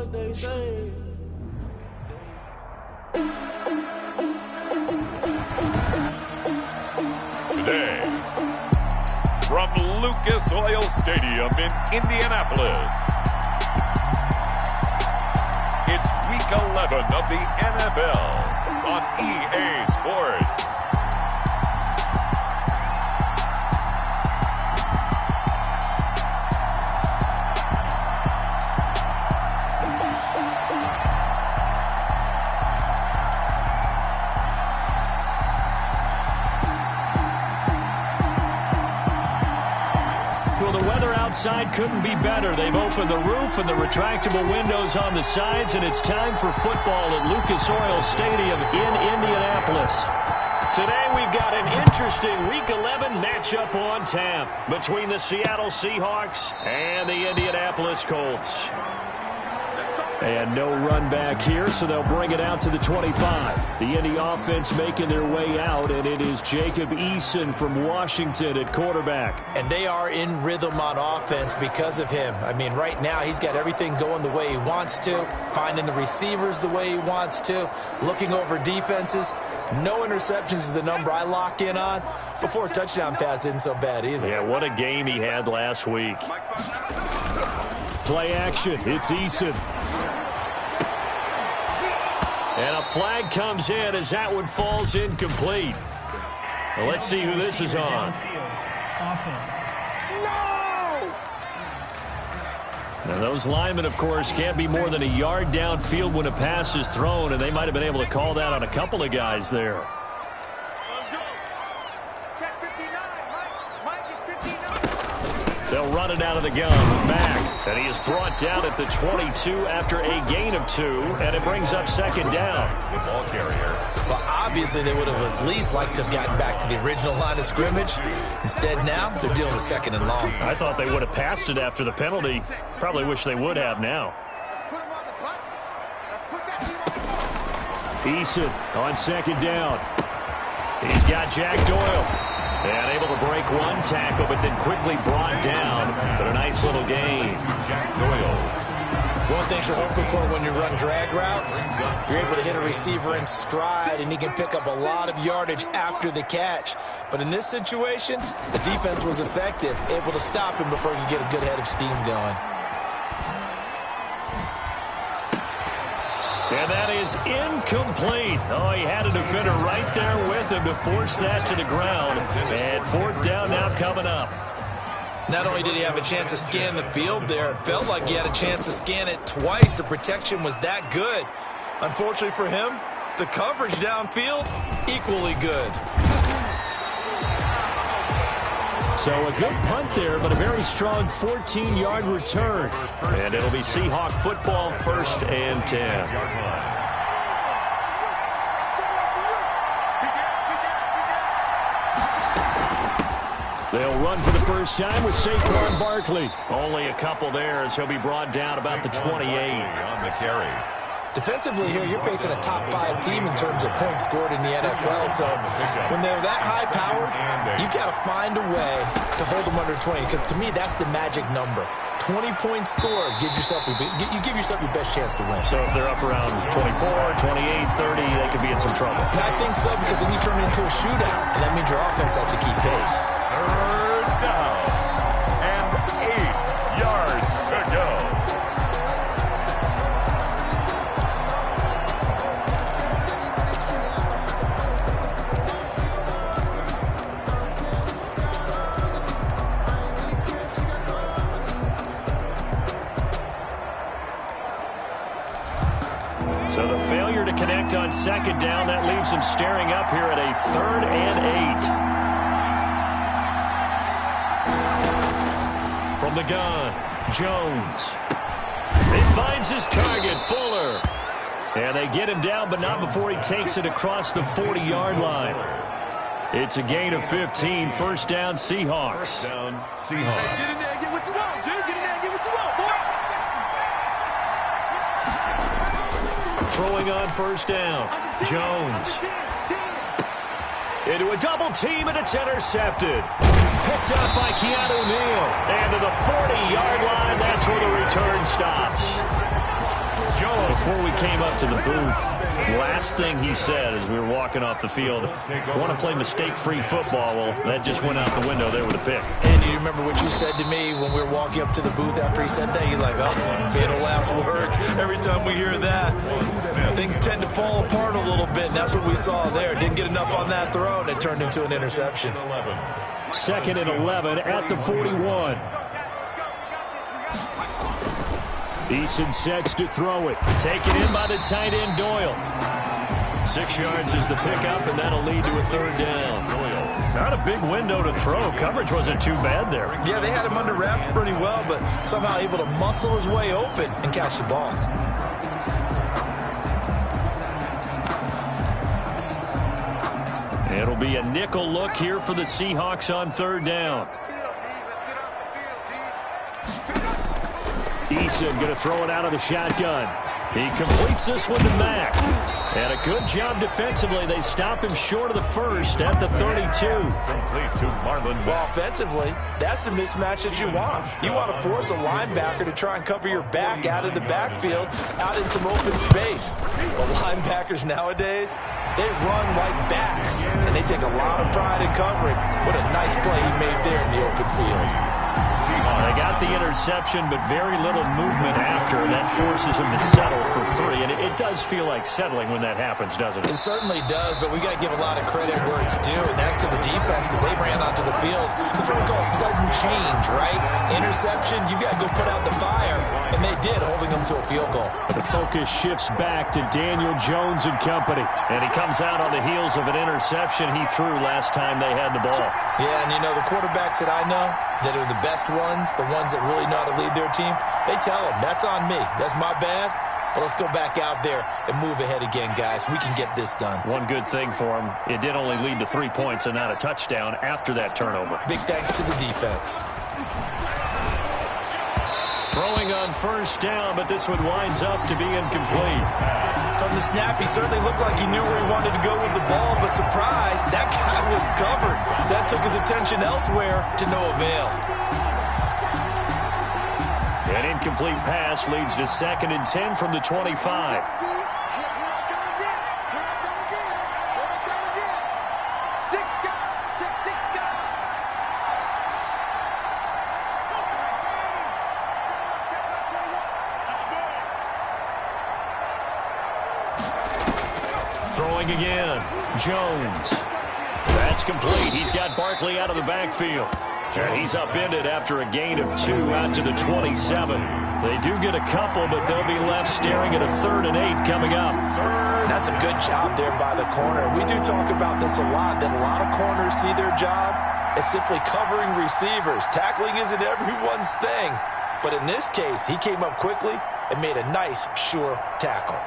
what they say. Today, from Lucas Oil Stadium in Indianapolis, it's Week 11 of the NFL on EA Sports. Outside couldn't be better. They've opened the roof and the retractable windows on the sides, and it's time for football at Lucas Oil Stadium in Indianapolis. Today we've got an interesting Week 11 matchup on tap between the Seattle Seahawks and the Indianapolis Colts. And no run back here, so they'll bring it out to the 25. The Indy offense making their way out, and it is Jacob Eason from Washington at quarterback. And they are in rhythm on offense because of him. I mean, right now he's got everything going the way he wants to, finding the receivers the way he wants to, looking over defenses. No interceptions is the number I lock in on. Before a touchdown pass isn't so bad either. Yeah, what a game he had last week. Play action. It's Eason. And a flag comes in as that one falls incomplete. Well, let's see who this is on. Offense. Now, those linemen, of course, can't be more than a yard downfield when a pass is thrown, and they might have been able to call that on a couple of guys there. They'll run it out of the gun with Mack, and he is brought down at the 22 after a gain of 2, and it brings up second down. The ball carrier. Well, obviously they would have at least liked to have gotten back to the original line of scrimmage. Instead now, they're dealing with second and long. I thought they would have passed it after the penalty. Probably wish they would have now. Eason on second down. He's got Jack Doyle. And able to break one tackle, but then quickly brought down. But a nice little gain. Jack Doyle. One thing you're hoping for when you run drag routes, you're able to hit a receiver in stride, and he can pick up a lot of yardage after the catch. But in this situation, the defense was effective, able to stop him before he could get a good head of steam going. And that is incomplete. Oh, he had a defender right there with him to force that to the ground. And fourth down now coming up. Not only did he have a chance to scan the field there, it felt like he had a chance to scan it twice. The protection was that good. Unfortunately for him, the coverage downfield, equally good. So a good punt there, but a very strong 14-yard return. And it'll be Seahawk football, 1st and 10. They'll run for the first time with Saquon Barkley. Only a couple there as he'll be brought down about the 28. On the carry. Defensively here, you're facing a top-5 team in terms of points scored in the NFL. So when they're that high-powered, you've got to find a way to hold them under 20. Because to me, that's the magic number. 20-point score gives yourself you give yourself your best chance to win. So if they're up around 24, 28, 30, they could be in some trouble. I think so, because then you turn it into a shootout, and that means your offense has to keep pace. 3rd down and 8 yards to go. So the failure to connect on second down, that leaves them staring up here at a 3rd and 8. From the gun, Jones. He finds his target, Fuller. And they get him down, but not before he takes it across the 40-yard line. It's a gain of 15, 1st down, Seahawks. Get in there and get what you want, Jim. Get in there and get what you want, boy. Throwing on 1st down, Jones. Into a double team, and it's intercepted. Picked up by Keanu Neal. And to the 40-yard line, that's where the return stops. before we came up to the booth, last thing he said as we were walking off the field, want to play mistake-free football. Well, that just went out the window there with a pick. And do you remember what you said to me when we were walking up to the booth after he said that? You're like, oh, fatal last words. Every time we hear that, things tend to fall apart a little bit, and that's what we saw there. Didn't get enough on that throw, and it turned into an interception. 2nd and 11 at the 41. Eason sets to throw it. Taken in by the tight end, Doyle. 6 yards is the pickup, and that'll lead to a 3rd down. Not a big window to throw. Coverage wasn't too bad there. Yeah, they had him under wraps pretty well, but somehow able to muscle his way open and catch the ball. It'll be a nickel look here for the Seahawks on 3rd down. Eason going to throw it out of the shotgun. He completes this one to Mack. And a good job defensively. They stop him short of the first at the 32. Well, offensively, that's the mismatch that you want. You want to force a linebacker to try and cover your back out of the backfield, out in some open space. But linebackers nowadays, they run like backs, and they take a lot of pride in covering. What a nice play he made there in the open field. They got the interception, but very little movement after. That forces him to settle for 3. And it does feel like settling when that happens, doesn't it? It certainly does, but we got to give a lot of credit where it's due, and that's to the defense because they ran onto the field. This is what we call sudden change, right? Interception, you got to go put out the fire, and they did, holding them to a field goal. The focus shifts back to Daniel Jones and company, and he comes out on the heels of an interception he threw last time they had the ball. Yeah, and you know, the quarterbacks that I know that are the best ones, the ones that really know how to lead their team, they tell them, that's on me. That's my bad. But let's go back out there and move ahead again, guys. We can get this done. One good thing for him, it did only lead to 3 points and not a touchdown after that turnover. Big thanks to the defense. Throwing on 1st down, but this one winds up to be incomplete. From the snap, he certainly looked like he knew where he wanted to go with the ball, but surprise, that guy was covered. So that took his attention elsewhere to no avail. An incomplete pass leads to 2nd and 10 from the 25. Throwing again. Jones. That's complete. He's got Barkley out of the backfield. And he's upended after a gain of 2 out to the 27. They do get a couple, but they'll be left staring at a 3rd and 8 coming up. That's a good job there by the corner. We do talk about this a lot, that a lot of corners see their job as simply covering receivers. Tackling isn't everyone's thing. But in this case, he came up quickly and made a nice, sure tackle.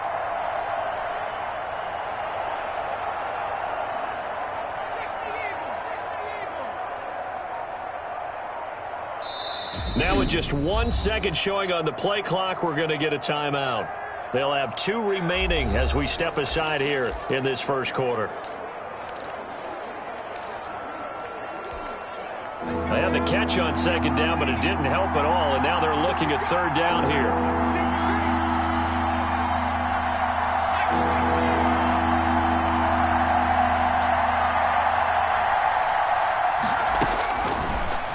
Now with just 1 second showing on the play clock, we're going to get a timeout. They'll have 2 remaining as we step aside here in this 1st quarter. They had the catch on 2nd down, but it didn't help at all, and now they're looking at 3rd down here.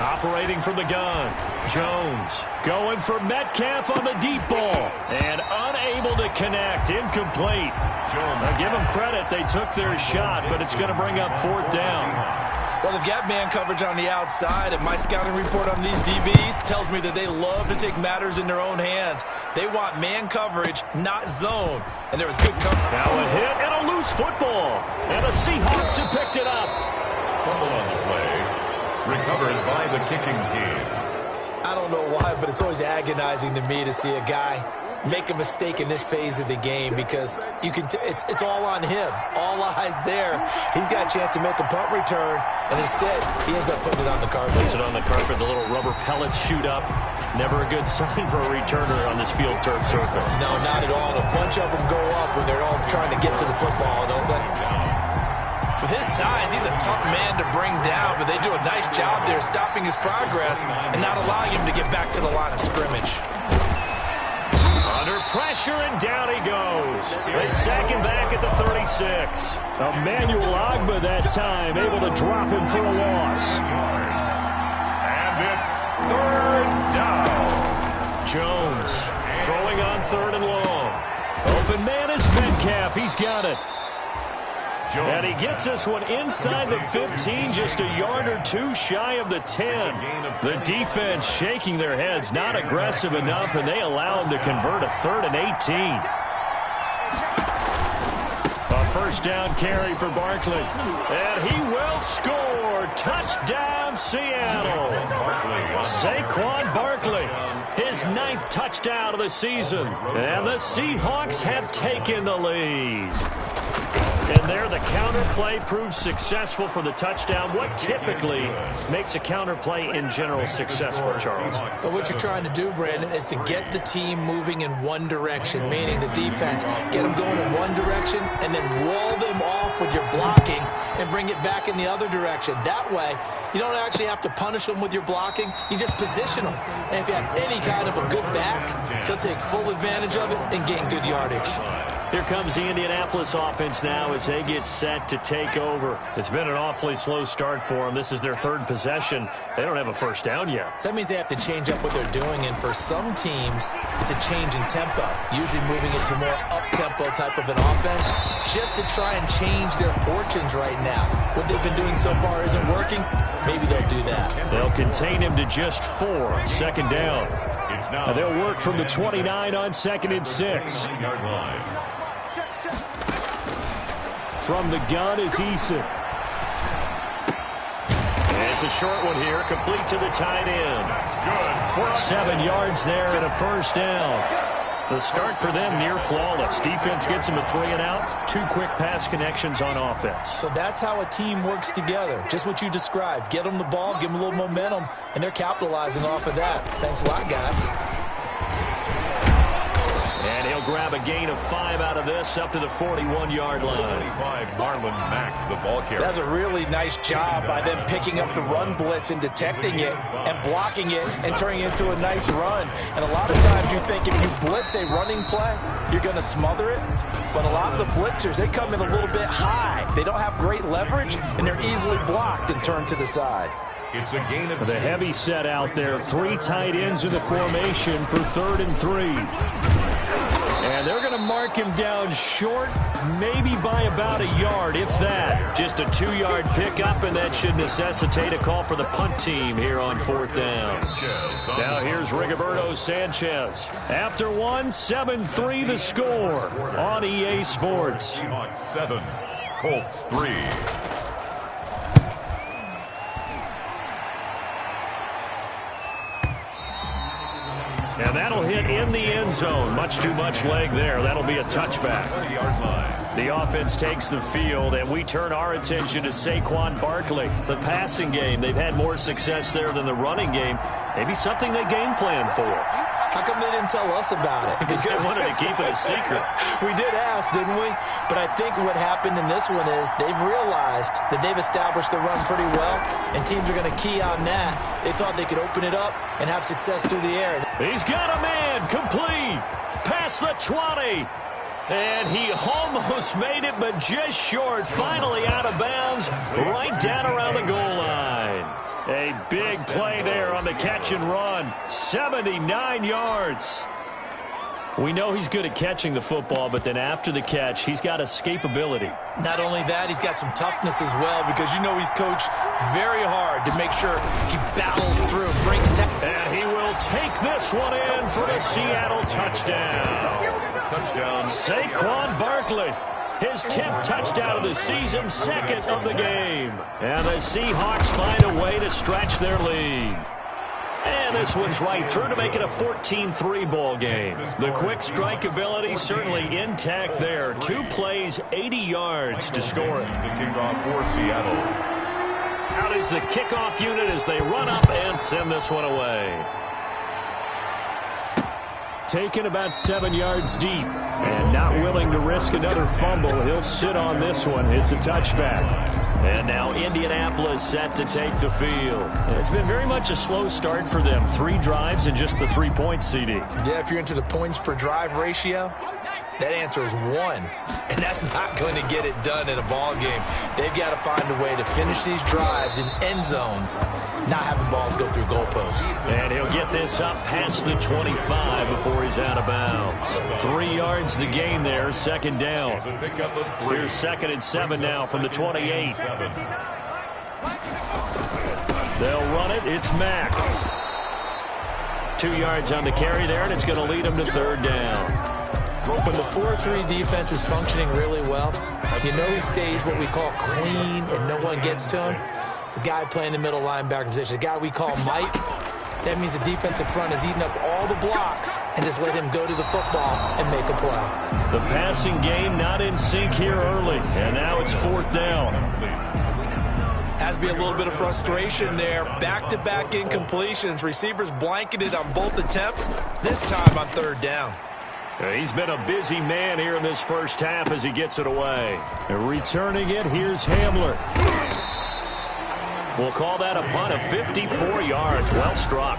Operating from the gun. Jones going for Metcalf on the deep ball. And unable to connect. Incomplete. Now give them credit. They took their shot, but it's going to bring up 4th down. Well, they've got man coverage on the outside, and my scouting report on these DBs tells me that they love to take matters in their own hands. They want man coverage, not zone. And there was good coverage. Now a hit and a loose football. And the Seahawks have picked it up. Fumble on the play. Recovered by the kicking team. I don't know why, but it's always agonizing to me to see a guy make a mistake in this phase of the game because you can it's all on him. All eyes there. He's got a chance to make a punt return, and instead he ends up putting it on the carpet. Puts it on the carpet. The little rubber pellets shoot up. Never a good sign for a returner on this field turf surface. No, not at all. A bunch of them go up when they're all trying to get to the football, don't they? With his size, he's a tough man to bring down, but they do a nice job there stopping his progress and not allowing him to get back to the line of scrimmage. Under pressure, and down he goes. They sack him back at the 36. Emmanuel Ogbah that time, able to drop him for a loss. And it's third down. Jones throwing on 3rd and long. Open man is Metcalf. He's got it. And he gets this one inside the 15, just a yard or two shy of the 10. The defense shaking their heads, not aggressive enough, and they allow him to convert a 3rd and 18. A first down carry for Barkley. And he will score. Touchdown, Seattle. Saquon Barkley, his 9th touchdown of the season. And the Seahawks have taken the lead. And there, the counter play proves successful for the touchdown. What typically makes a counter play in general successful, Charles? Well, what you're trying to do, Brandon, is to get the team moving in one direction, meaning the defense. Get them going in one direction and then wall them off with your blocking and bring it back in the other direction. That way, you don't actually have to punish them with your blocking. You just position them. And if you have any kind of a good back, they'll take full advantage of it and gain good yardage. Here comes the Indianapolis offense now as they get set to take over. It's been an awfully slow start for them. This is their 3rd possession. They don't have a first down yet. So that means they have to change up what they're doing, and for some teams, it's a change in tempo, usually moving it to more up-tempo type of an offense, just to try and change their fortunes right now. What they've been doing so far isn't working. Maybe they'll do that. They'll contain him to just 4, 2nd down. And they'll work from the 29 on 2nd and 6. From the gun is Eason. It's a short one here, complete to the tight end. 7 yards there and a first down. The start for them near flawless. Defense gets them a 3 and out. 2 quick pass connections on offense. So that's how a team works together. Just what you described. Get them the ball, give them a little momentum, and they're capitalizing off of that. Thanks a lot, guys. And he'll grab a gain of 5 out of this up to the 41-yard line. 25, Marlon Mack, the ball carrier. That's a really nice job by them picking up the run blitz and detecting it and blocking it and turning it into a nice run. And a lot of times you think if you blitz a running play, you're going to smother it. But a lot of the blitzers, they come in a little bit high. They don't have great leverage, and they're easily blocked and turned to the side. It's a gain of the heavy set out there. 3 tight ends in the formation for 3rd and 3. And they're going to mark him down short, maybe by about a yard, if that. Just a 2-yard pickup, and that should necessitate a call for the punt team here on 4th down. Now here's Rigoberto Sanchez. After 1, 7-3 the score on EA Sports. Seahawks 7, Colts 3. And that'll hit in the end zone. Much too much leg there. That'll be a touchback. The offense takes the field, and we turn our attention to Saquon Barkley. The passing game, they've had more success there than the running game. Maybe something they game plan for. How come they didn't tell us about it? Because they wanted to keep it a secret. We did ask, didn't we? But I think what happened in this one is they've realized that they've established the run pretty well, and teams are going to key on that. They thought they could open it up and have success through the air. He's got a man complete past the 20. And he almost made it, but just short. Finally out of bounds, right down around the goal line. A big play there on the catch and run. 79 yards. We know he's good at catching the football, but then after the catch, he's got escapability. Not only that, he's got some toughness as well, because you know he's coached very hard to make sure he battles through, brings and he will take this one in for the Seattle touchdown. Saquon Barkley. His 10th touchdown of the season, 2nd of the game. And the Seahawks find a way to stretch their lead. And this one's right through to make it a 14-3 ball game. The quick strike ability certainly intact there. 2 plays, 80 yards to score it. The kickoff for Seattle. Out is the kickoff unit as they run up and send this one away. Taken about 7 yards deep and not willing to risk another fumble. He'll sit on this one. It's a touchback. And now Indianapolis set to take the field. It's been very much a slow start for them. 3 drives and just the 3 points, CD. Yeah, if you're into the points per drive ratio, that answer is 1. And that's not going to get it done in a ball game. They've got to find a way to finish these drives in end zones, not having balls go through goalposts. And he'll get this up past the 25 before he's out of bounds. 3 yards the gain there, second down. Here's 2nd and 7 now from the 28. They'll run it. It's Mack. 2 yards on the carry there, and it's going to lead him to 3rd down. When the 4-3 defense is functioning really well, you know who stays what we call clean and no one gets to him? The guy playing the middle linebacker position, the guy we call Mike. That means the defensive front is eating up all the blocks and just let him go to the football and make a play. The passing game not in sync here early, and now it's 4th down. Has to be a little bit of frustration there. Back-to-back incompletions. Receivers blanketed on both attempts, this time on 3rd down. He's been a busy man here in this first half as he gets it away. And returning it, here's Hamler. We'll call that a punt of 54 yards. Well struck.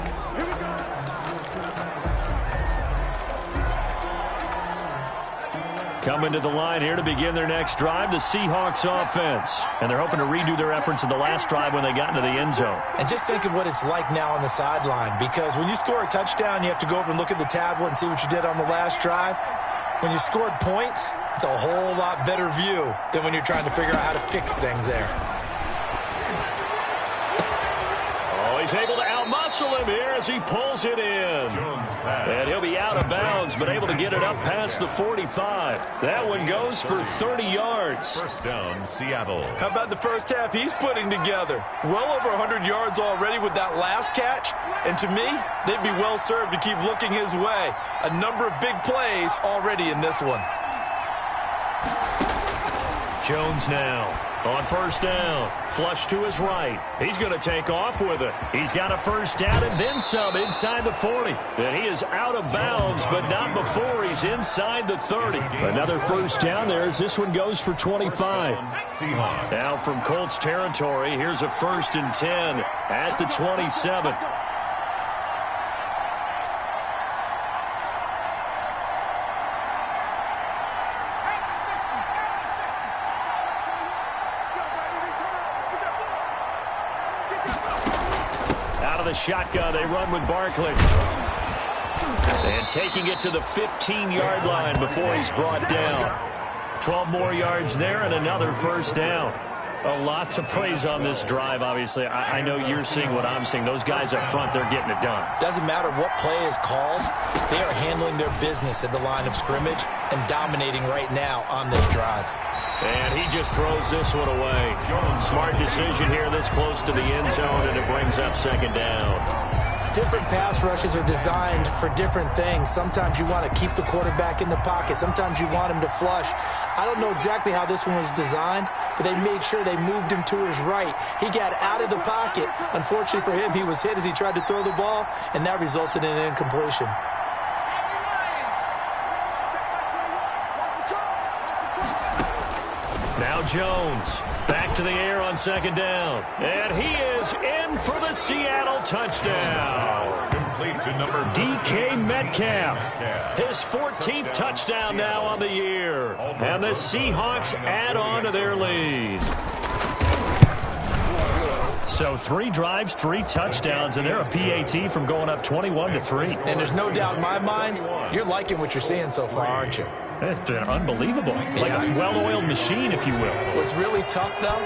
Coming to the line here to begin their next drive, the Seahawks offense. And they're hoping to redo their efforts in the last drive when they got into the end zone. And just think of what it's like now on the sideline, because when you score a touchdown, you have to go over and look at the tablet and see what you did on the last drive. When you scored points, it's a whole lot better view than when you're trying to figure out how to fix things there. Oh, he's able to outmuscle him here as he pulls it in. And he'll be out of bounds, but able to get it up past the 45. That one goes for 30 yards. First down, Seattle. How about the first half he's putting together? Well over 100 yards already with that last catch. And to me, they'd be well served to keep looking his way. A number of big plays already in this one. Jones now on first down. Flush to his right. He's going to take off with it. He's got a first down and then some inside the 40. And he is out of bounds, but not before he's inside the 30. Another first down there as this one goes for 25. Now from Colts territory, here's a 1st and 10 at the 27. The shotgun, they run with Barkley. And taking it to the 15-yard line before he's brought down. 12 more yards there and another first down. A lot to praise on this drive, obviously. I know you're seeing what I'm seeing. Those guys up front, they're getting it done. Doesn't matter what play is called. They are handling their business at the line of scrimmage and dominating right now on this drive. And he just throws this one away. Smart decision here this close to the end zone, and it brings up 2nd down. Different pass rushes are designed for different things. Sometimes you want to keep the quarterback in the pocket. Sometimes you want him to flush. I don't know exactly how this one was designed, but they made sure they moved him to his right. He got out of the pocket. Unfortunately for him, he was hit as he tried to throw the ball, and that resulted in an incompletion. Now Jones back to the air on 2nd down. And he is in for the Seattle touchdown. Complete to number DK Metcalf. His 14th touchdown now on the year. And the Seahawks add on to their lead. So 3 drives, 3 touchdowns, and they're a PAT from going up 21-3. And there's no doubt in my mind, you're liking what you're seeing so far, aren't you? It's been unbelievable. Like a well-oiled machine, if you will. What's really tough, though,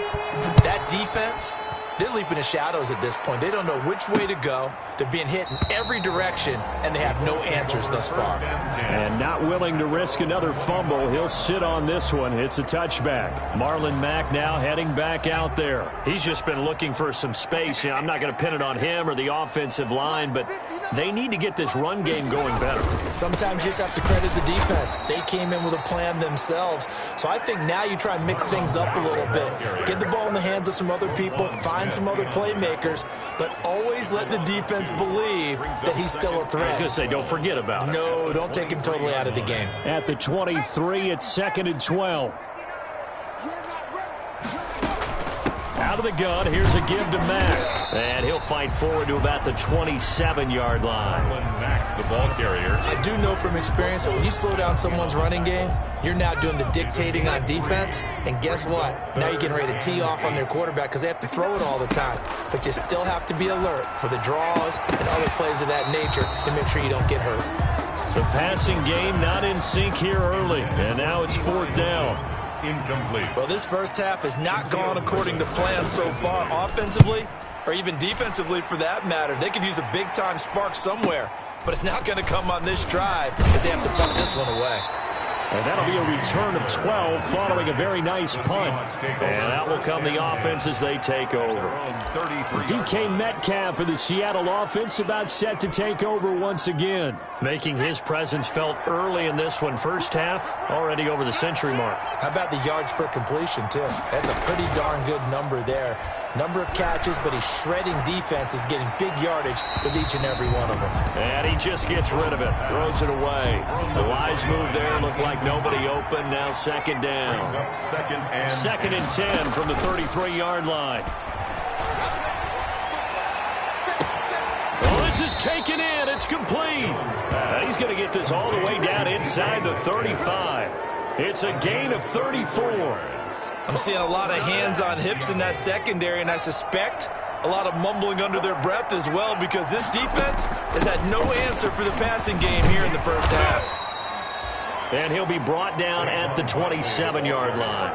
that defense, they're leaping the shadows at this point. They don't know which way to go. They're being hit in every direction, and they have no answers thus far. And not willing to risk another fumble. He'll sit on this one. It's a touchback. Marlon Mack now heading back out there. He's just been looking for some space. I'm not going to pin it on him or the offensive line, but they need to get this run game going better. Sometimes you just have to credit the defense. They came in with a plan themselves. So I think now you try and mix things up a little bit. Get the ball in the hands of some other people, find some other playmakers, but always let the defense believe that he's still a threat. I was going to say, don't forget about it. No, don't take him totally out of the game. At the 23, it's 2nd and 12. Out of the gun, here's a give to Mack. And he'll fight forward to about the 27-yard line. Mack, the ball carrier. I do know from experience that when you slow down someone's running game, you're now doing the dictating on defense. And guess what? Now you're getting ready to tee off on their quarterback because they have to throw it all the time. But you still have to be alert for the draws and other plays of that nature to make sure you don't get hurt. The passing game not in sync here early. And now it's 4th down. Incomplete. Well, this first half has not gone according to plan so far offensively or even defensively for that matter. They could use a big-time spark somewhere, but it's not going to come on this drive as they have to put this one away. And that'll be a return of 12 following a very nice punt. And out will come the offense as they take over. DK Metcalf for the Seattle offense about set to take over once again. Making his presence felt early in this one. First half, already over the century mark. How about the yards per completion, too? That's a pretty darn good number there. Number of catches, but he's shredding defense, is getting big yardage with each and every one of them. And he just gets rid of it, throws it away. The wise move there, looked like nobody open. Now 2nd down. Second and 10 from the 33-yard line. Well, this is taken in. It's complete. He's going to get this all the way down inside the 35. It's a gain of 34. I'm seeing a lot of hands on hips in that secondary, and I suspect a lot of mumbling under their breath as well because this defense has had no answer for the passing game here in the first half. And he'll be brought down at the 27-yard line.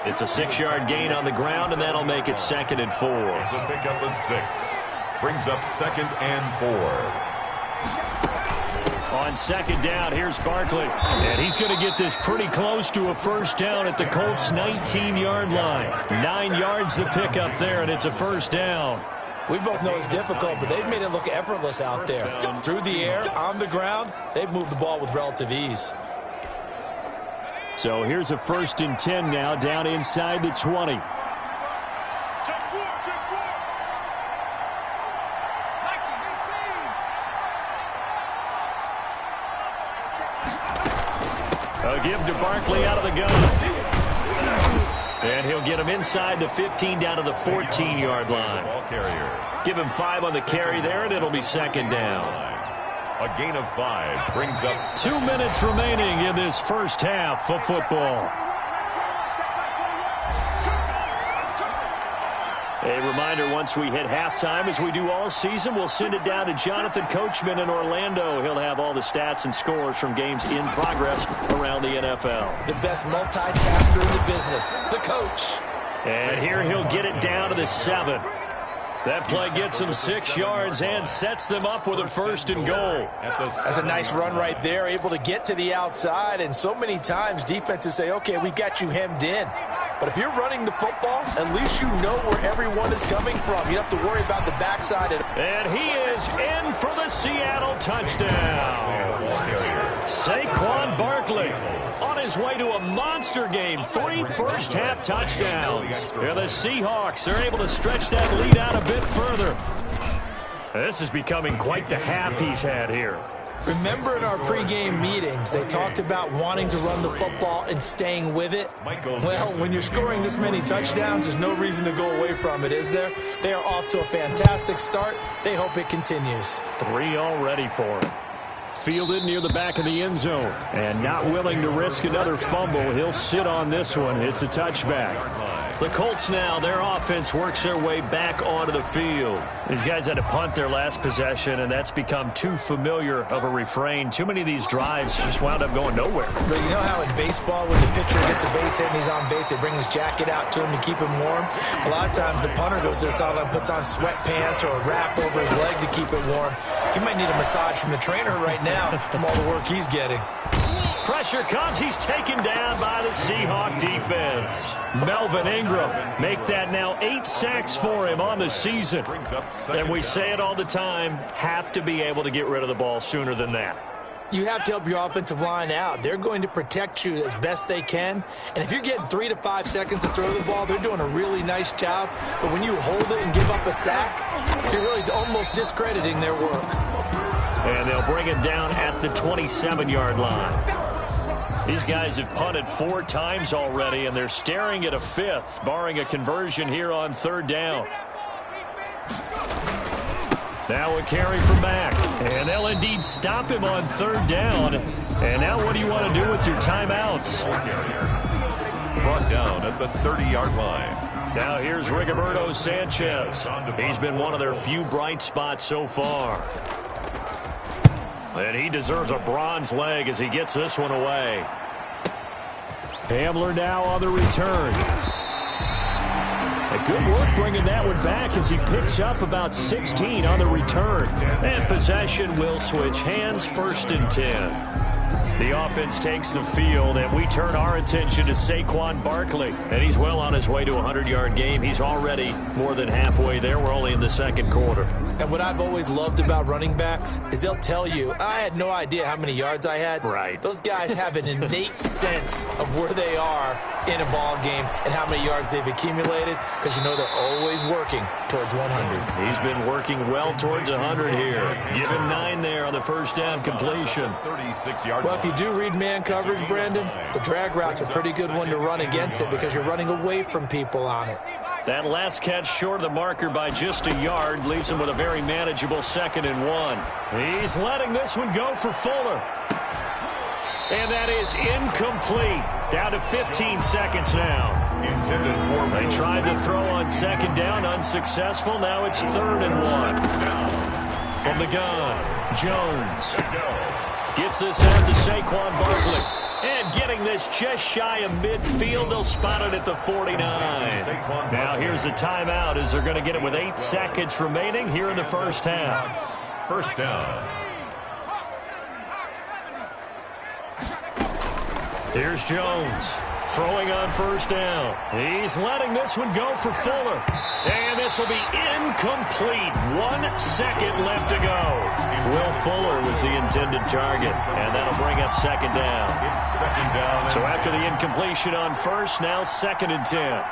It's a 6-yard gain on the ground, and that'll make it 2nd and 4. It's a pickup of 6. Brings up 2nd and 4. On 2nd down, here's Barkley. And he's going to get this pretty close to a first down at the Colts' 19-yard line. 9 yards the pickup there, and it's a first down. We both know it's difficult, but they've made it look effortless out there. Through the air, on the ground, they've moved the ball with relative ease. So here's a 1st and 10 now, down inside the 20. A give to Barkley out of the gun. And he'll get him inside the 15 down to the 14-yard line. Give him 5 on the carry there, and it'll be 2nd down. A gain of 5 brings up 2 minutes remaining in this first half of football. A reminder, once we hit halftime, as we do all season, we'll send it down to Jonathan Coachman in Orlando. He'll have all the stats and scores from games in progress around the NFL. The best multitasker in the business, the coach. And here he'll get it down to the 7. That play gets them 6 yards and sets them up with a 1st and goal. That's a nice run right there, able to get to the outside. And so many times defenses say, okay, we've got you hemmed in. But if you're running the football, at least you know where everyone is coming from. You don't have to worry about the backside. And he is in for the Seattle touchdown. Saquon Barkley on his way to a monster game. 3 first-half touchdowns. And the Seahawks are able to stretch that lead out a bit further. This is becoming quite the half he's had here. Remember in our pregame meetings, they talked about wanting to run the football and staying with it? Well, when you're scoring this many touchdowns, there's no reason to go away from it, is there? They are off to a fantastic start. They hope it continues. 3 already for him. Fielded near the back of the end zone. And not willing to risk another fumble. He'll sit on this one. It's a touchback. The Colts now, their offense works their way back onto the field. These guys had to punt their last possession, and that's become too familiar of a refrain. Too many of these drives just wound up going nowhere. But you know how in baseball, when the pitcher gets a base hit and he's on base, they bring his jacket out to him to keep him warm? A lot of times the punter goes to the sideline, puts on sweatpants or a wrap over his leg to keep it warm. He might need a massage from the trainer right now from all the work he's getting. Pressure comes. He's taken down by the Seahawk defense. Melvin Ingram make that now 8 sacks for him on the season. And we say it all the time, have to be able to get rid of the ball sooner than that. You have to help your offensive line out. They're going to protect you as best they can. And if you're getting 3 to 5 seconds to throw the ball, they're doing a really nice job. But when you hold it and give up a sack, you're really almost discrediting their work. And they'll bring him down at the 27-yard line. These guys have punted 4 times already, and they're staring at a 5th, barring a conversion here on 3rd down. Now a carry for Mack, and they'll indeed stop him on 3rd down. And now what do you want to do with your timeouts? Brought down at the 30-yard line. Now here's Rigoberto Sanchez. He's been one of their few bright spots so far. And he deserves a bronze leg as he gets this one away. Hamler now on the return. A good work bringing that one back as he picks up about 16 on the return. And possession will switch hands, 1st and 10. The offense takes the field, and we turn our attention to Saquon Barkley. And he's well on his way to a 100-yard game. He's already more than halfway there. We're only in the 2nd quarter. And what I've always loved about running backs is they'll tell you, I had no idea how many yards I had. Right. Those guys have an innate sense of where they are in a ball game and how many yards they've accumulated, because you know they're always working towards 100. He's been working well towards 100 here. Give him 9 there on the 1st down completion. 36-yard Well, if you do read man coverage, Brandon, the drag route's a pretty good one to run against it because you're running away from people on it. That last catch short of the marker by just a yard leaves him with a very manageable 2nd and 1. He's letting this one go for Fuller. And that is incomplete. Down to 15 seconds now. They tried to throw on 2nd down, unsuccessful. Now it's 3rd and 1. From the gun, Jones gets this out to Saquon Barkley. And getting this just shy of midfield, they'll spot it at the 49. Now here's a timeout as they're going to get it with 8 seconds remaining here in the 1st half. 1st down. Here's Jones throwing on 1st down. He's letting this one go for Fuller. And this will be incomplete. 1 second left to go. Will Fuller was the intended target, and that'll bring up 2nd down. It's 2nd down. So after the incompletion on 1st, now 2nd and 10.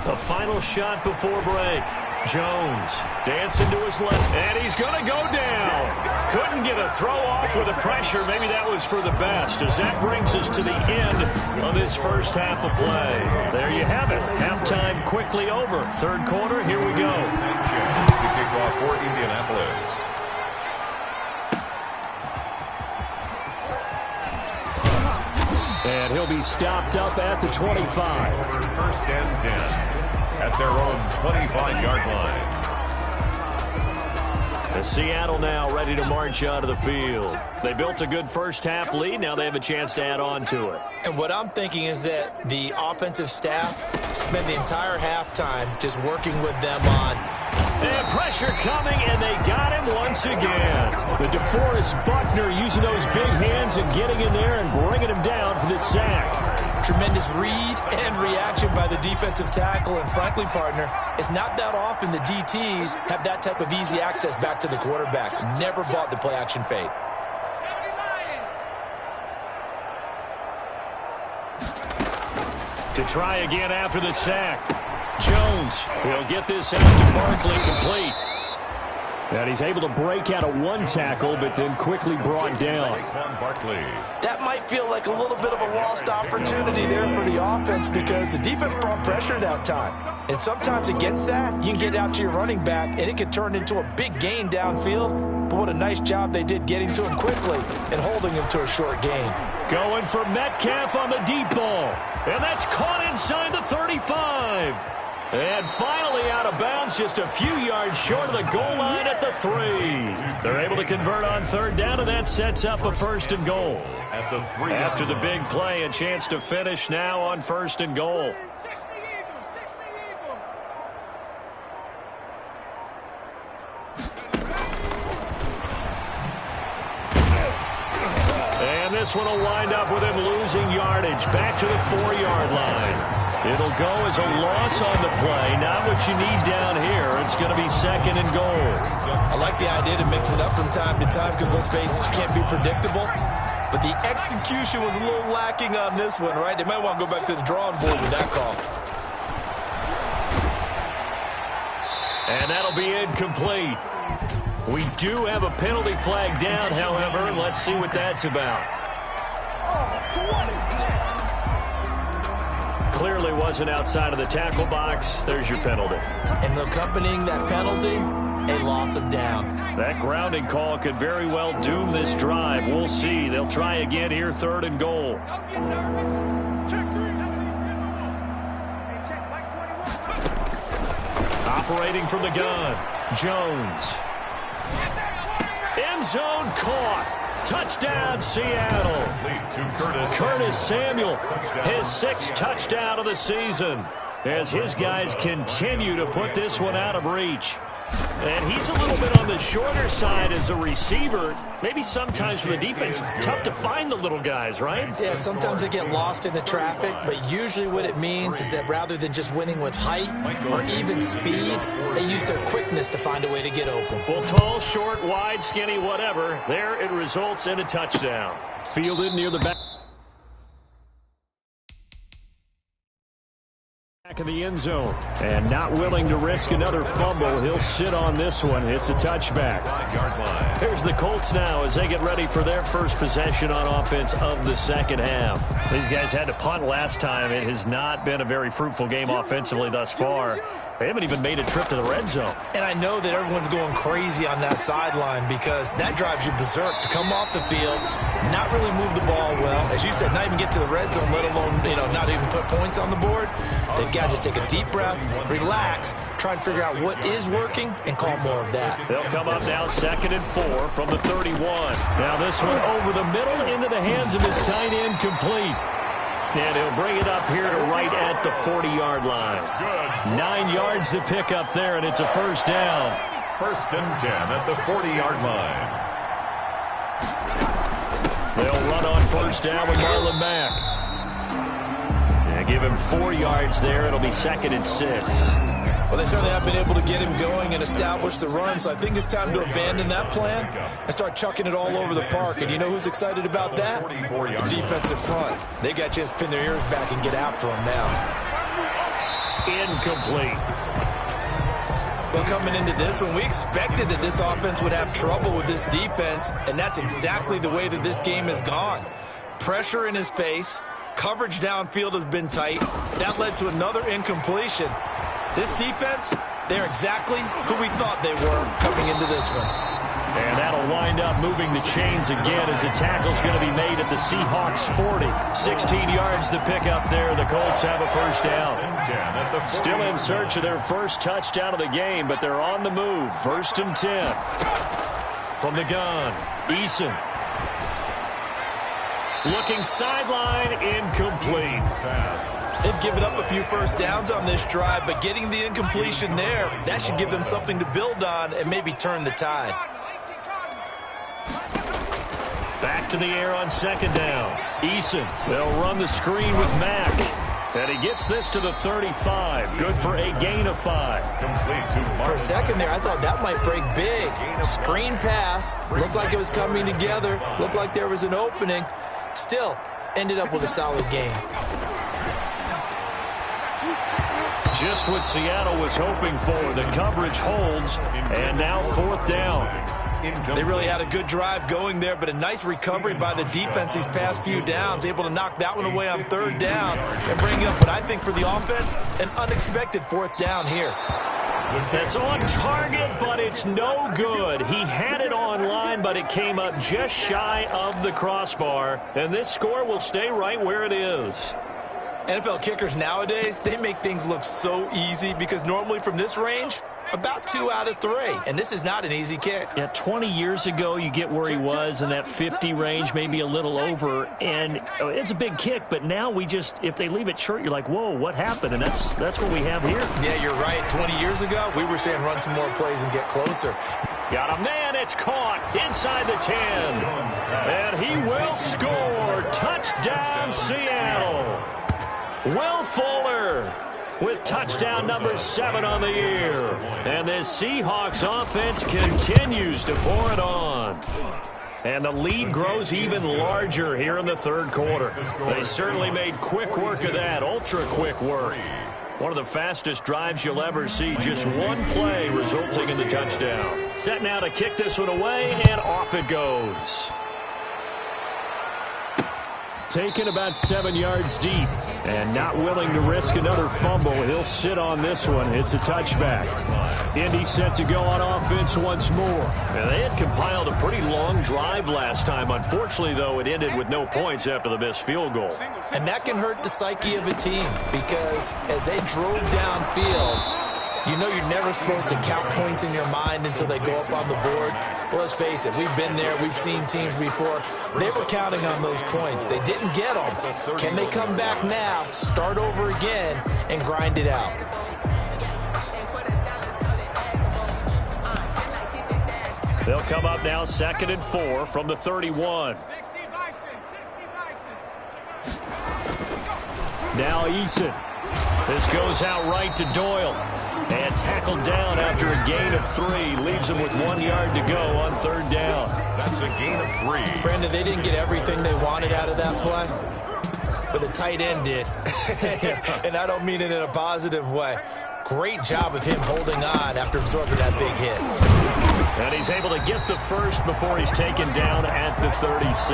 The final shot before break. Jones dancing to his left, and he's going to go down. Couldn't get a throw off with the pressure. Maybe that was for the best, as that brings us to the end of this 1st half of play. There you have it. Halftime quickly over. 3rd quarter, here we go. Sanchez to kick off for Indianapolis. And he'll be stopped up at the 25. 1st and 10. At their own 25-yard line. And Seattle now ready to march onto the field. They built a good 1st half lead. Now they have a chance to add on to it. And what I'm thinking is that the offensive staff spent the entire halftime just working with them on. And pressure coming, and they got him once again. The DeForest Buckner using those big hands and getting in there and bringing him down for this sack. Tremendous read and reaction by the defensive tackle. And frankly, partner, it's not that often the DTs have that type of easy access back to the quarterback. Never bought the play-action fake. To try again after the sack. Jones will get this out to Barkley complete. And he's able to break out of 1 tackle, but then quickly brought down. That might feel like a little bit of a lost opportunity there for the offense because the defense brought pressure that time. And sometimes against that, you can get out to your running back, and it could turn into a big gain downfield. But what a nice job they did getting to him quickly and holding him to a short gain. Going for Metcalf on the deep ball. And that's caught inside the 35. And finally out of bounds, just a few yards short of the goal line at the 3. They're able to convert on 3rd down, and that sets up a 1st and goal. At the 3. After the big play, a chance to finish now on 1st and goal. And this one will wind up with him losing yardage back to the 4-yard line. It'll go as a loss on the play. Not what you need down here. It's going to be 2nd and goal. I like the idea to mix it up from time to time because, let's face it, you can't be predictable. But the execution was a little lacking on this one, right? They might want to go back to the drawing board with that call. And that'll be incomplete. We do have a penalty flag down, however. Let's see what that's about. Clearly wasn't outside of the tackle box. There's your penalty. And accompanying that penalty, a loss of down. That grounding call could very well doom this drive. We'll see. They'll try again here, 3rd and goal. Operating from the gun, Jones. End zone caught. Touchdown, Seattle. Curtis Samuel, his 6th touchdown of the season, as his guys continue to put this one out of reach. And he's a little bit on the shorter side as a receiver. Maybe sometimes for the defense, tough to find the little guys, right? Yeah, sometimes they get lost in the traffic, but usually what it means is that rather than just winning with height or even speed, they use their quickness to find a way to get open. Well, tall, short, wide, skinny, whatever, there it results in a touchdown. Fielded near the back of the end zone, and not willing to risk another fumble. He'll sit on this one. It's a touchback. Here's the Colts now as they get ready for their first possession on offense of the 2nd half. These guys had to punt last time. It has not been a very fruitful game offensively thus far. They haven't even made a trip to the red zone. And I know that everyone's going crazy on that sideline because that drives you berserk to come off the field, not really move the ball well. As you said, not even get to the red zone, let alone, not even put points on the board. They've got to just take a deep breath, relax, try and figure out what is working, and call more of that. They'll come up now 2nd and 4 from the 31. Now this one over the middle into the hands of his tight end, complete. And he'll bring it up here to right at the 40-yard line. 9 yards to pick up there, and it's a 1st down. 1st and 10 at the 40-yard line. They'll run on 1st down with Marlon Mack. And give him 4 yards there. It'll be 2nd and 6. Well, they certainly have been able to get him going and establish the run, so I think it's time to abandon that plan and start chucking it all over the park. And you know who's excited about that? The defensive front. They got a chance to pin their ears back and get after him now. Incomplete. Well, coming into this one, we expected that this offense would have trouble with this defense, and that's exactly the way that this game has gone. Pressure in his face. Coverage downfield has been tight. That led to another incompletion. This defense, they're exactly who we thought they were coming into this one. And that'll wind up moving the chains again as the tackle's going to be made at the Seahawks 40. 16 yards to pick up there. The Colts have a 1st down. Still in search of their first touchdown of the game, but they're on the move. 1st and 10. From the gun, Eason. Looking sideline, incomplete. They've given up a few 1st downs on this drive, but getting the incompletion there, that should give them something to build on and maybe turn the tide. Back to the air on 2nd down. Eason, they'll run the screen with Mack. And he gets this to the 35. Good for a gain of 5. For a second there, I thought that might break big. Screen pass. Looked like it was coming together. Looked like there was an opening. Still, ended up with a solid game. Just what Seattle was hoping for. The coverage holds, and now 4th down. They really had a good drive going there, but a nice recovery by the defense these past few downs, able to knock that one away on 3rd down and bring up what I think for the offense, an unexpected 4th down here. It's on target, but it's no good. He had it on line, but it came up just shy of the crossbar, and this score will stay right where it is. NFL kickers nowadays, they make things look so easy because normally from this range, about 2 out of 3, and this is not an easy kick. Yeah, 20 years ago, you get where he was in that 50 range, maybe a little over, and it's a big kick, but now we just, if they leave it short, you're like, whoa, what happened? And that's what we have here. Yeah, you're right. 20 years ago, we were saying run some more plays and get closer. Got a man, it's caught inside the 10, and he will score. Touchdown, Seattle. Will Fuller with touchdown number 7 on the year. And this Seahawks offense continues to pour it on. And the lead grows even larger here in the third quarter. They certainly made quick work of that, ultra-quick work. One of the fastest drives you'll ever see, just one play resulting in the touchdown. Set now to kick this one away, and off it goes. Taken about 7 yards deep, and not willing to risk another fumble. He'll sit on this one. It's a touchback. Indy set to go on offense once more. And they had compiled a pretty long drive last time. Unfortunately, though, it ended with no points after the missed field goal. And that can hurt the psyche of a team, because as they drove downfield, you know you're never supposed to count points in your mind until they go up on the board. Well, let's face it, we've been there. We've seen teams before. They were counting on those points. They didn't get them. Can they come back now, start over again, and grind it out? They'll come up now 2nd and 4 from the 31. Now Eason. This goes out right to Doyle. And tackled down after a gain of 3. Leaves him with 1 yard to go on 3rd down. That's a gain of 3. Brandon, they didn't get everything they wanted out of that play, but the tight end did. And I don't mean it in a positive way. Great job of him holding on after absorbing that big hit. And he's able to get the first before he's taken down at the 36.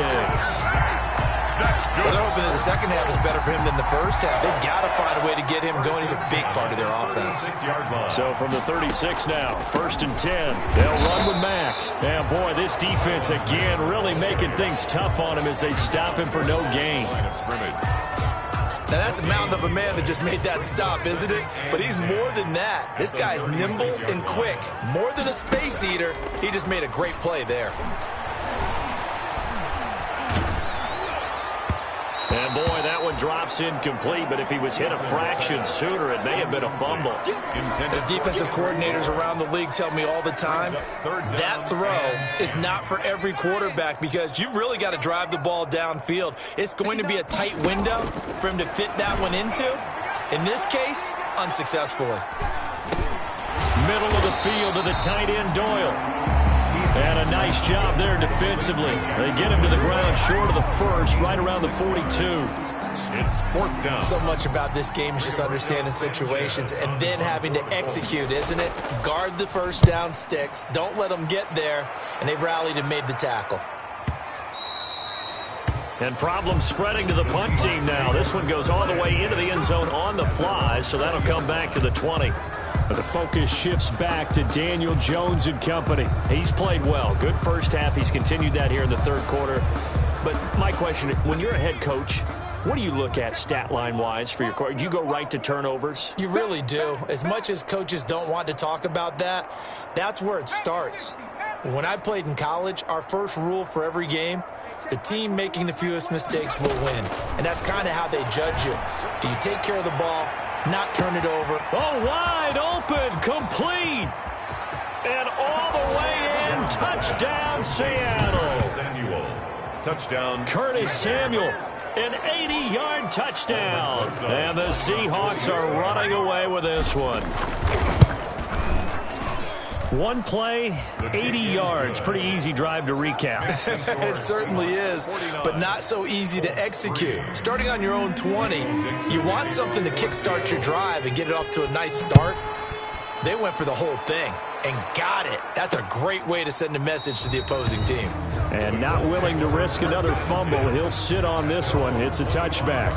Well, they're hoping that the second half is better for him than the first half. They've got to find a way to get him going. He's a big part of their offense. So from the 36 now, 1st and 10. They'll run with Mack. And boy, this defense again really making things tough on him as they stop him for no gain. Now, that's a mountain of a man that just made that stop, isn't it? But he's more than that. This guy's nimble and quick. More than a space eater, he just made a great play there. And boy, that one drops incomplete, but if he was hit a fraction sooner, it may have been a fumble. As defensive coordinators around the league tell me all the time, that throw is not for every quarterback, because you've really got to drive the ball downfield. It's going to be a tight window for him to fit that one into. In this case, unsuccessfully. Middle of the field to the tight end, Doyle. And a nice job there defensively. They get him to the ground short of the first, right around the 42. It's 4th down. So much about this game is just understanding situations and then having to execute, isn't it? Guard the first down sticks. Don't let them get there. And they rallied and made the tackle. And problems spreading to the punt team now. This one goes all the way into the end zone on the fly, so that'll come back to the 20. But the focus shifts back to Daniel Jones and company. He's played well. Good first half. He's continued that here in the third quarter. But my question, when you're a head coach, what do you look at stat line-wise for your coach? Do you go right to turnovers? You really do. As much as coaches don't want to talk about that, that's where it starts. When I played in college, our first rule for every game, the team making the fewest mistakes will win. And that's kind of how they judge you. Do you take care of the ball, not turn it over? Oh, wide open, complete. And all the way in, touchdown Seattle. Touchdown. Curtis Samuel, an 80-yard touchdown. And the Seahawks are running away with this one. One play, 80 yards. Pretty easy drive to recap. It certainly is, but not so easy to execute. Starting on your own 20, you want something to kickstart your drive and get it off to a nice start. They went for the whole thing and got it. That's a great way to send a message to the opposing team. And not willing to risk another fumble. He'll sit on this one. It's a touchback.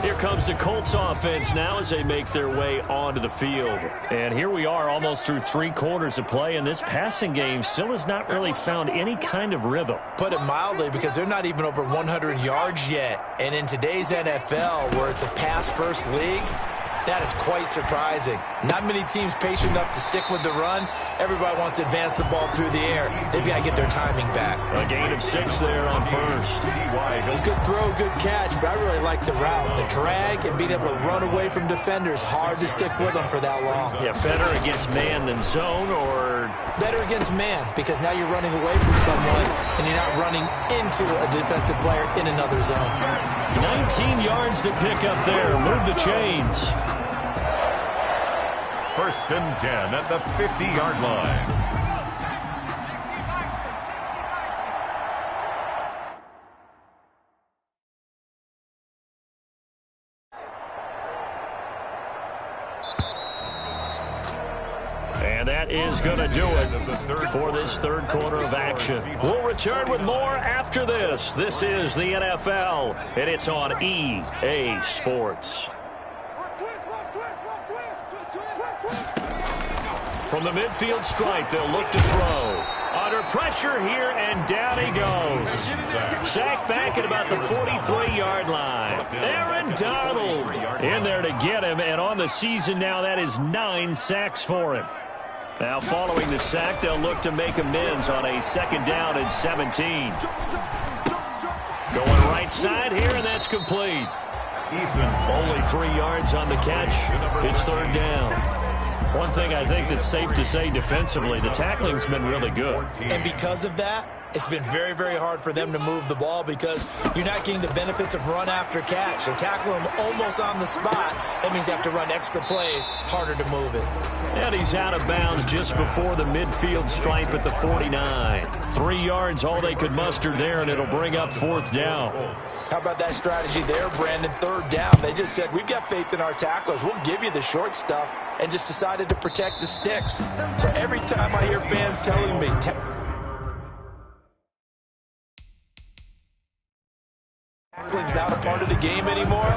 Here comes the Colts offense now as they make their way onto the field. And here we are almost through 3 quarters of play, and this passing game still has not really found any kind of rhythm. Put it mildly, because they're not even over 100 yards yet. And in today's NFL, where it's a pass-first league, that is quite surprising. Not many teams patient enough to stick with the run. Everybody wants to advance the ball through the air. They've got to get their timing back. A gain of 6 there on first. Good throw, good catch, but I really like the route. The drag and being able to run away from defenders, hard to stick with them for that long. Yeah, better against man than zone, or? Better against man, because now you're running away from someone and you're not running into a defensive player in another zone. 19 yards to pick up there. Move the chains. 1st and 10 at the 50-yard line. And that is going to do it for this third quarter of action. We'll return with more after this. This is the NFL, and it's on EA Sports. From the midfield stripe, they'll look to throw. Under pressure here, and down he goes. Sacked back at about the 43-yard line. Aaron Donald in there to get him, and on the season now, that is 9 sacks for him. Now, following the sack, they'll look to make amends on a 2nd down and 17. Going right side here, and that's complete. Only 3 yards on the catch. It's 3rd down. One thing I think that's safe to say defensively, the tackling's been really good. And because of that, it's been very, very hard for them to move the ball because you're not getting the benefits of run after catch. They're tackling him almost on the spot. That means you have to run extra plays, harder to move it. And he's out of bounds just before the midfield stripe at the 49. 3 yards, all they could muster there, and it'll bring up 4th down. How about that strategy there, Brandon? 3rd down. They just said, we've got faith in our tacklers. We'll give you the short stuff, and just decided to protect the sticks. So every time I hear fans telling me, tackling's not a part of the game anymore,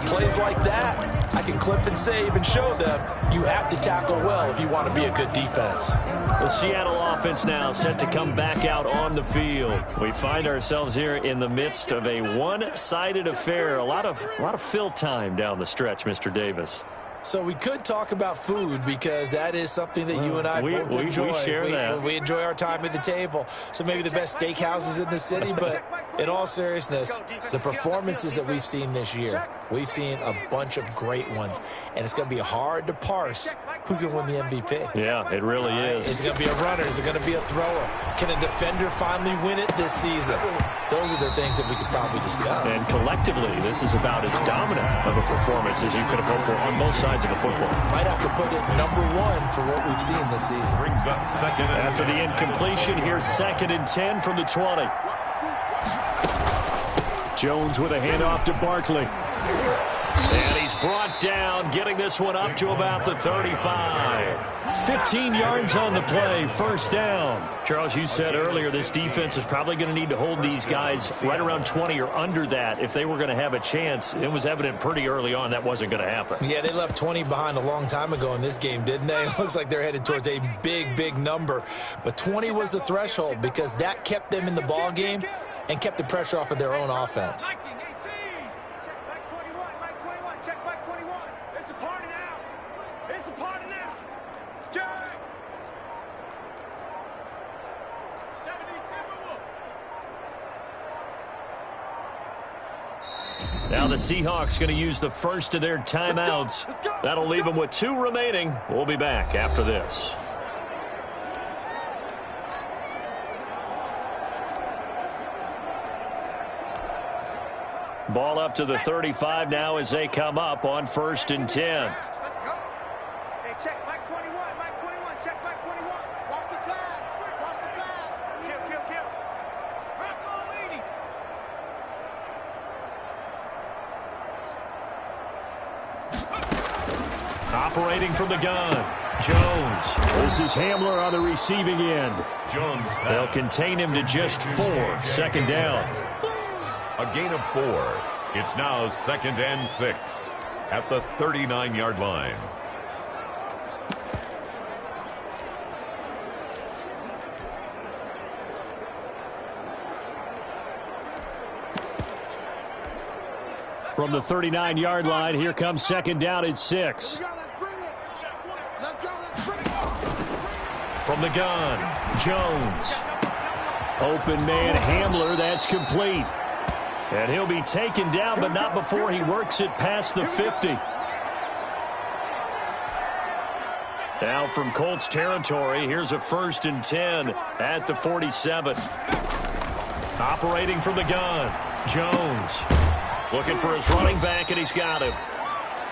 plays like that, I can clip and save and show them you have to tackle well if you want to be a good defense. The Seattle offense now set to come back out on the field. We find ourselves here in the midst of a one-sided affair. A lot of fill time down the stretch, Mr. Davis. So we could talk about food because that is something that you and I both enjoy. We share that. We enjoy our time at the table. So maybe the best steakhouses in the city, but in all seriousness, the performances that we've seen this year, we've seen a bunch of great ones, and it's going to be hard to parse who's going to win the MVP. Yeah, it really is. Is it going to be a runner? Is it going to be a thrower? Can a defender finally win it this season? Those are the things that we could probably discuss. And collectively, this is about as dominant of a performance as you could have hoped for on both sides of the football. Might have to put it #1 for what we've seen this season. Brings up 2nd and after the incompletion, here's 2nd and 10 from the 20. Jones with a handoff to Barkley. And he's brought down, getting this one up to about the 35. 15 yards on the play, 1st down. Charles, you said earlier this defense is probably going to need to hold these guys right around 20 or under that if they were going to have a chance. It was evident pretty early on that wasn't going to happen. Yeah, they left 20 behind a long time ago in this game, didn't they? It looks like they're headed towards a big, big number. But 20 was the threshold because that kept them in the ball game and kept the pressure off of their own offense. Now the Seahawks going to use the first of their timeouts. That'll leave them with 2 remaining. We'll be back after this. Ball up to the 35 now as they come up on 1st and 10. Operating from the gun, Jones. This is Hamler on the receiving end. Jones. They'll contain him to just 4. 2nd down. A gain of 4. It's now 2nd and 6 at the 39-yard line. From the 39-yard line, here comes 2nd down and 6. From From the gun, Jones. Open man Hamler, that's complete. And he'll be taken down, but not before he works it past the 50. Now from Colts territory, here's a 1st and 10 at the 47. Operating from the gun, Jones. Looking for his running back, and he's got him.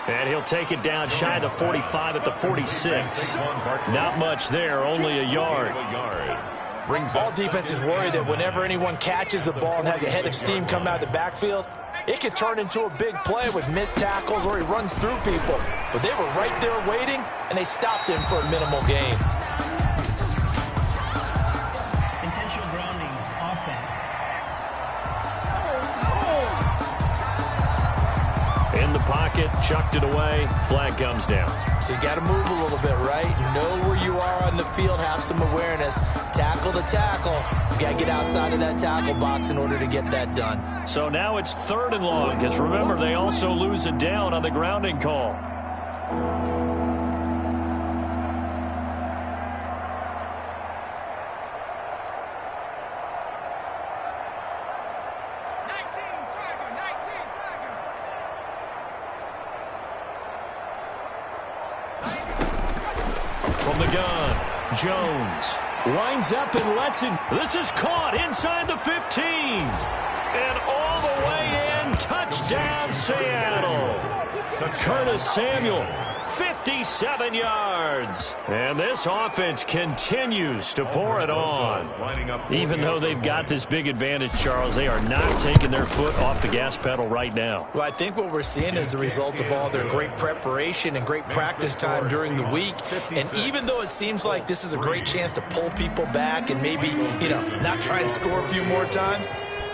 And he'll take it down shy of the 45 at the 46. Not much there, only a yard. All defenses worry that whenever anyone catches the ball and has a head of steam come out of the backfield, it could turn into a big play with missed tackles or he runs through people. But they were right there waiting, and they stopped him for a minimal gain. Intentional grounding, offense. In the pocket, chucked it away, flag comes down. So you got to move a little bit, right? Know where you are on the field, have some awareness. Tackle to tackle. You got to get outside of that tackle box in order to get that done. So now it's 3rd and long, because remember, they also lose a down on the grounding call. From the gun, Jones winds up and lets it. This is caught inside the 15. And all the way in, touchdown Seattle. Curtis Samuel, 57 yards. And this offense continues to pour it on. Even though they've got this big advantage, Charles, they are not taking their foot off the gas pedal right now. Well, I think what we're seeing is the result of all their great preparation and great practice time during the week. And even though it seems like this is a great chance to pull people back and maybe, not try and score a few more times,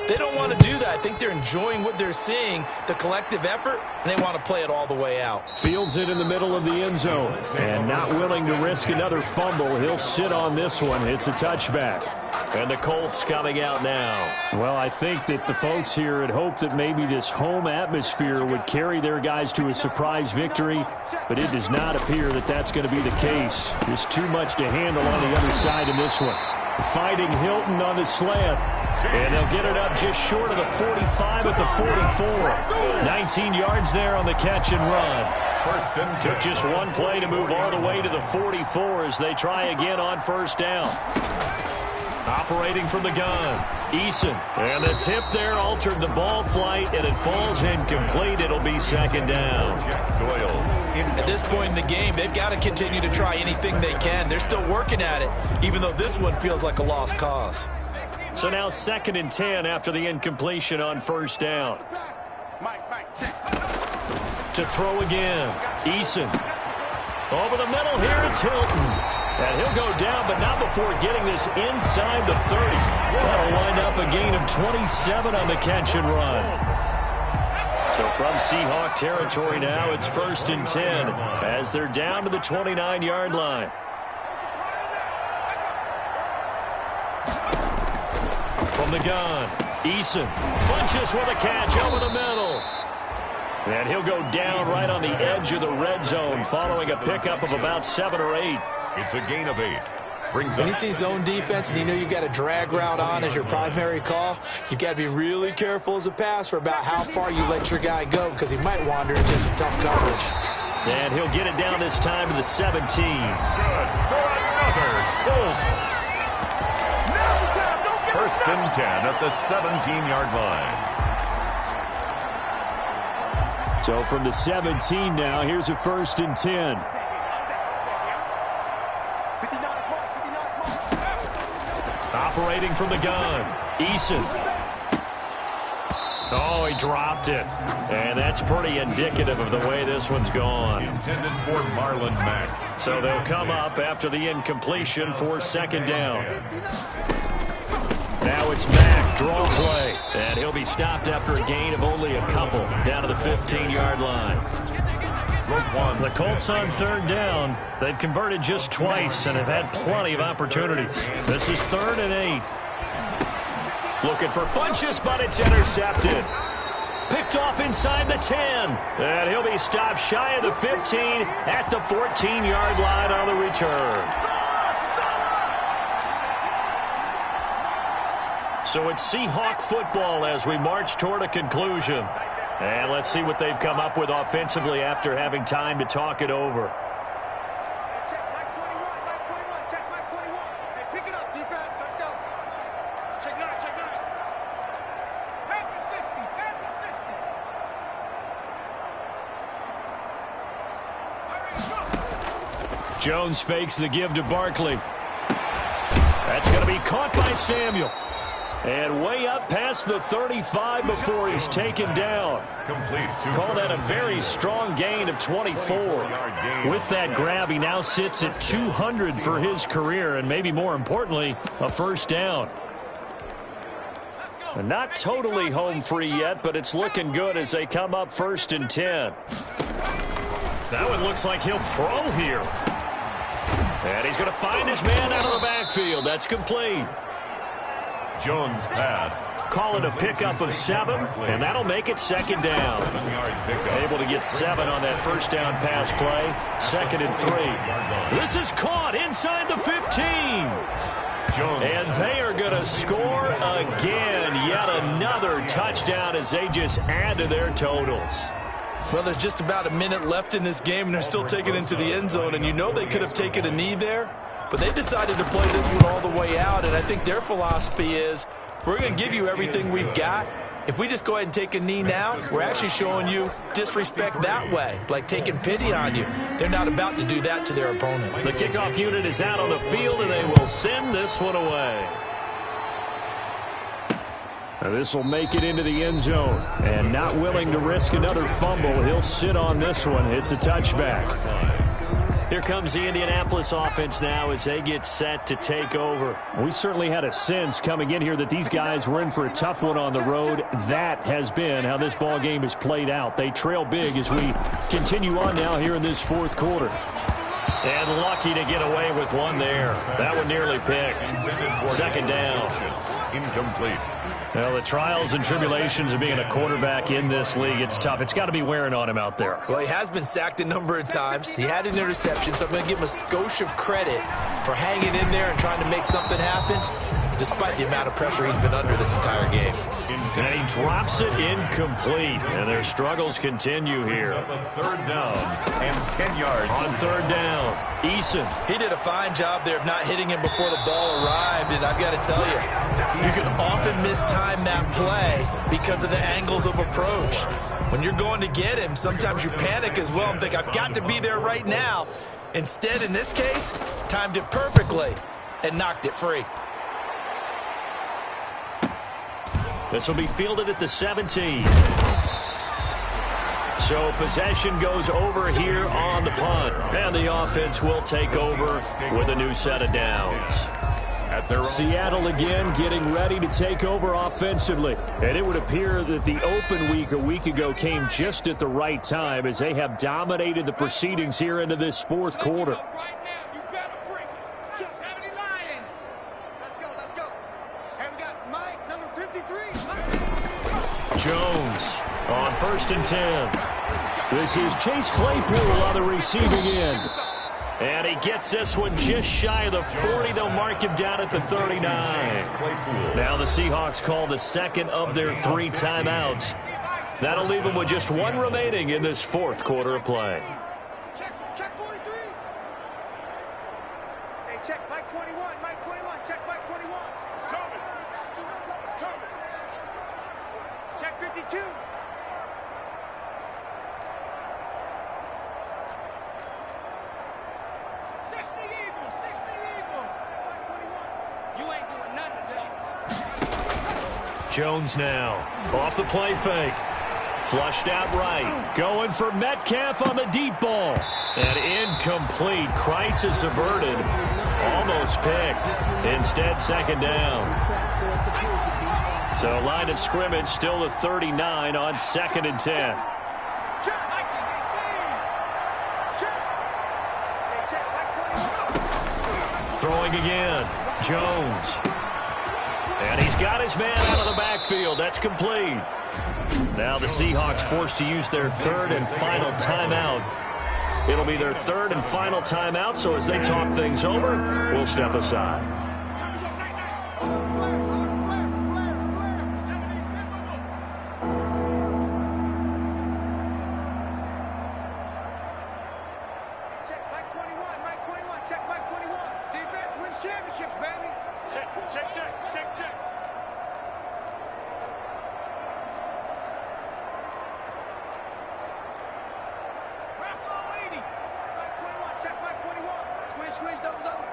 they don't want to do that. I think they're enjoying what they're seeing, the collective effort, and they want to play it all the way out. Fields it in the middle of the end zone. And not willing to risk another fumble, he'll sit on this one. It's a touchback. And the Colts coming out now. Well, I think that the folks here had hoped that maybe this home atmosphere would carry their guys to a surprise victory, but it does not appear that that's going to be the case. Just too much to handle on the other side in this one. Fighting Hilton on the slant. And they'll get it up just short of the 45 at the 44. 19 yards there on the catch and run. Took just one play to move all the way to the 44 as they try again on 1st down. Operating from the gun, Eason. And the tip there altered the ball flight, and it falls incomplete. It'll be 2nd down. At this point in the game, they've got to continue to try anything they can. They're still working at it, even though this one feels like a lost cause. So now 2nd and 10 after the incompletion on 1st down. To throw again, Eason. Over the middle here, it's Hilton. And he'll go down, but not before getting this inside the 30. That'll wind up a gain of 27 on the catch and run. So from Seahawk territory now, it's 1st and 10 as they're down to the 29-yard line. From the gun, Eason. Funches with a catch over the middle. And he'll go down right on the edge of the red zone following a pickup of about 7 or 8. It's a gain of 8. When you see zone defense and you know you've got a drag route on as your primary call, you've got to be really careful as a passer about how far you let your guy go because he might wander into some tough coverage. And he'll get it down this time to the 17. Good for another Colts. 1st and 10 at the 17-yard line. So from the 17 now, here's a 1st and 10. Operating from the gun, Eason. Oh, he dropped it. And that's pretty indicative of the way this one's gone. Intended for Marlon Mack. So they'll come up after the incompletion for 2nd down. Now it's Mack, draw play. And he'll be stopped after a gain of only a couple down to the 15-yard line. The Colts on 3rd down. They've converted just twice and have had plenty of opportunities. This is 3rd and 8. Looking for Funches, but it's intercepted. Picked off inside the 10. And he'll be stopped shy of the 15 at the 14-yard line on the return. So it's Seahawk football as we march toward a conclusion. And let's see what they've come up with offensively after having time to talk it over. Check Mike 21, Mike 21, check Mike 21. Hey, pick it up, defense. Let's go. Check 9, check 9. Panther 60, Panther 60. All right, go. Jones fakes the give to Barkley. That's going to be caught by Samuel. And way up past the 35 before he's taken down. Call that a very strong gain of 24. With that grab, he now sits at 200 for his career, and maybe more importantly, a first down. And not totally home free yet, but it's looking good as they come up 1st and 10. That one looks like he'll throw here. And he's going to find his man out of the backfield. That's complete. Jones pass. Call it a pickup of 7, and that'll make it 2nd down. Able to get 7 on that first down pass play. 2nd and 3. This is caught inside the 15. And they are going to score again. Yet another touchdown as they just add to their totals. Well, there's just about a minute left in this game, and they're still taking it into the end zone. And you know they could have taken a knee there, but they decided to play this one all the way out. And I think their philosophy is, we're going to give you everything we've got. If we just go ahead and take a knee now, we're actually showing you disrespect that way, like taking pity on you. They're not about to do that to their opponent. The kickoff unit is out on the field, and they will send this one away. This will make it into the end zone. And not willing to risk another fumble, he'll sit on this one. It's a touchback. Here comes the Indianapolis offense now as they get set to take over. We certainly had a sense coming in here that these guys were in for a tough one on the road. That has been how this ball game has played out. They trail big as we continue on now here in this 4th quarter. And lucky to get away with one there. That one nearly picked. 2nd down. Incomplete. Well, the trials and tribulations of being a quarterback in this league, it's tough. It's got to be wearing on him out there. Well, he has been sacked a number of times. He had an interception, so I'm going to give him a skosh of credit for hanging in there and trying to make something happen, despite the amount of pressure he's been under this entire game. And he drops it incomplete. And their struggles continue here. 3rd down and 10 yards. On 3rd down, Eason. He did a fine job there of not hitting him before the ball arrived, and I've got to tell you, you can often mistime that play because of the angles of approach. When you're going to get him, sometimes you panic as well and think, I've got to be there right now. Instead, in this case, timed it perfectly and knocked it free. This will be fielded at the 17. So possession goes over here on the punt. And the offense will take over with a new set of downs. Seattle again getting ready to take over offensively. And it would appear that the open week a week ago came just at the right time as they have dominated the proceedings here into this 4th quarter. Jones on 1st and 10. This is Chase Claypool on the receiving end. And he gets this one just shy of the 40. They'll mark him down at the 39. Now the Seahawks call the 2nd of their 3 timeouts. That'll leave them with just 1 remaining in this 4th quarter of play. Check 43. Hey, check Mike 21, Mike 21, check Mike 21. Coming. Check 52. Jones now off the play fake. Flushed out right. Going for Metcalf on the deep ball. And incomplete. Crisis averted. Almost picked. Instead, 2nd down. So line of scrimmage still the 39 on 2nd and 10. Throwing again. Jones. And he's got his man out of the backfield. That's complete. Now the Seahawks forced to use their 3rd and final timeout. It'll be their 3rd and final timeout, so as they talk things over, we'll step aside. championships, baby. Check, check, check, check, check. Rock all 80. Mike 21, check Mike 21. Squeeze, squeeze, double, double.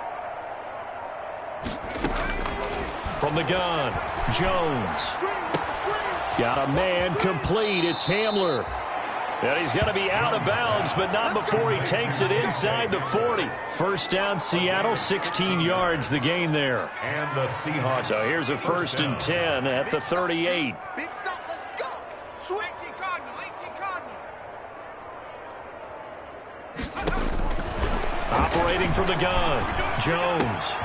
From the gun, Jones. Got a man complete. It's Hamler. And he's going to be out of bounds, but not before he takes it inside the 40. First down, Seattle, 16 yards the gain there. And the Seahawks. So here's a first and 10 at the 38. Big stop, let's go. Sweet. 18 Cardinal, 18 Cardinal. Operating from the gun, Jones.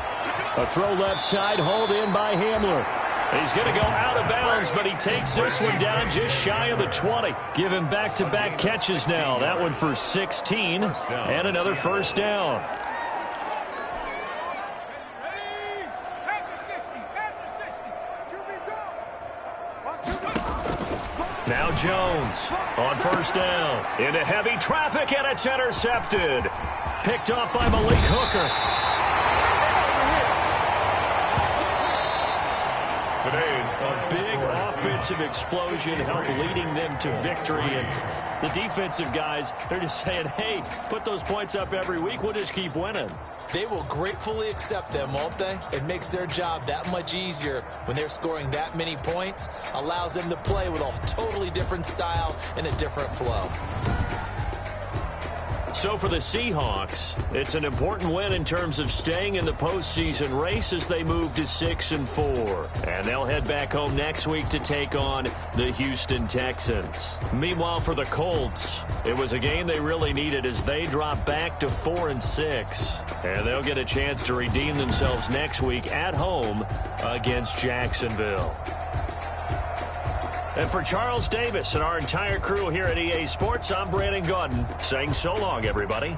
A throw left side, hauled in by Hamler. He's going to go out of bounds, but he takes this one down just shy of the 20. Give him back-to-back catches now. That one for 16 and another first down. Now Jones on first down. Into heavy traffic, and it's intercepted. Picked off by Malik Hooker. A big offensive explosion helped leading them to victory. And the defensive guys, they're just saying, hey, put those points up every week. We'll just keep winning. They will gratefully accept them, won't they? It makes their job that much easier when they're scoring that many points. Allows them to play with a totally different style and a different flow. So for the Seahawks, it's an important win in terms of staying in the postseason race as they move to 6-4. And they'll head back home next week to take on the Houston Texans. Meanwhile, for the Colts, it was a game they really needed as they drop back to 4-6. And they'll get a chance to redeem themselves next week at home against Jacksonville. And for Charles Davis and our entire crew here at EA Sports, I'm Brandon Gaudin saying so long, everybody.